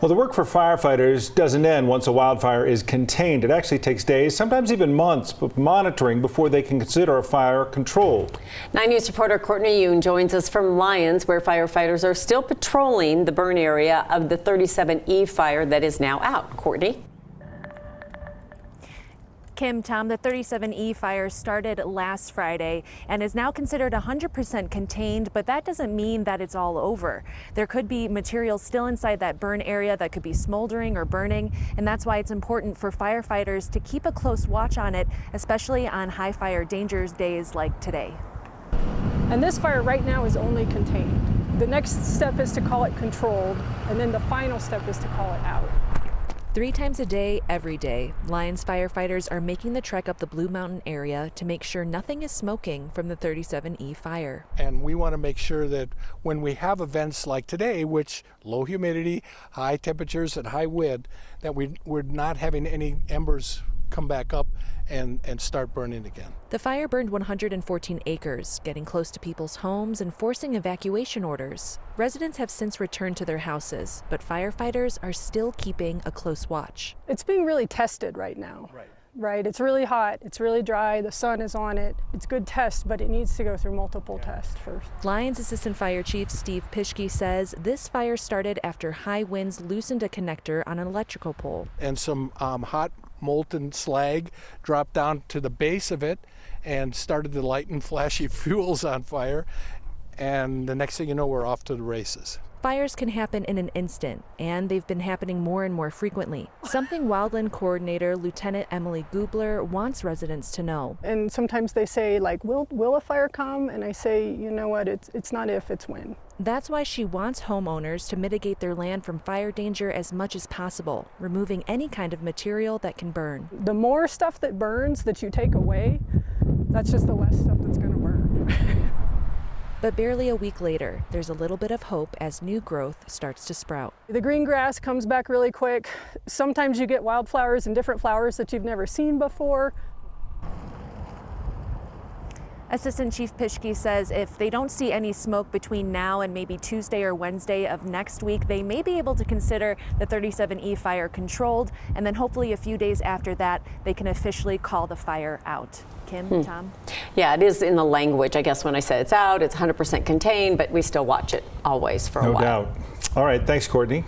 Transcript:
Well, the work for firefighters doesn't end once a wildfire is contained. It actually takes days, sometimes even months, of monitoring before they can consider a fire controlled. 9 News reporter Courtney Yuen joins us from Lyons, where firefighters are still patrolling the burn area of the 37E fire that is now out. Courtney? Kim, Tom, the 37E fire started last Friday and is now considered 100% contained, but that doesn't mean that it's all over. There could be material still inside that burn area that could be smoldering or burning, and that's why it's important for firefighters to keep a close watch on it, especially on high fire dangers days like today. And this fire right now is only contained. The next step is to call it controlled, and then the final step is to call it out. 3 times a day, every day, Lyons firefighters are making the trek up the Blue Mountain area to make sure nothing is smoking from the 37E fire. And we want to make sure that when we have events like today, which low humidity, high temperatures, and high wind, that we're not having any embers come back up and start burning again. The fire burned 114 acres, getting close to people's homes and forcing evacuation orders. Residents have since returned to their houses, but firefighters are still keeping a close watch. It's being really tested right now. Right, it's really hot, it's really dry, the sun is on it. It's good test, but it needs to go through multiple tests first. Lyons Assistant Fire Chief Steve Pischke says this fire started after high winds loosened a connector on an electrical pole. And some hot molten slag dropped down to the base of it and started to light and flashy fuels on fire. And the next thing you know, we're off to the races. Fires can happen in an instant, and they've been happening more and more frequently. Something Wildland Coordinator Lieutenant Emily Gubler wants residents to know. And sometimes they say, like, will a fire come? And I say, you know what, it's not if, it's when. That's why she wants homeowners to mitigate their land from fire danger as much as possible, removing any kind of material that can burn. The more stuff that burns that you take away, that's just the less stuff that's going to burn. But barely a week later, there's a little bit of hope as new growth starts to sprout. The green grass comes back really quick. Sometimes you get wildflowers and different flowers that you've never seen before. Assistant Chief Pischke says if they don't see any smoke between now and maybe Tuesday or Wednesday of next week, they may be able to consider the 37E fire controlled, and then hopefully a few days after that, they can officially call the fire out. Kim, Tom? Yeah, it is in the language, I guess, when I say it's out, it's 100% contained, but we still watch it always for a while. No doubt. All right, thanks, Courtney.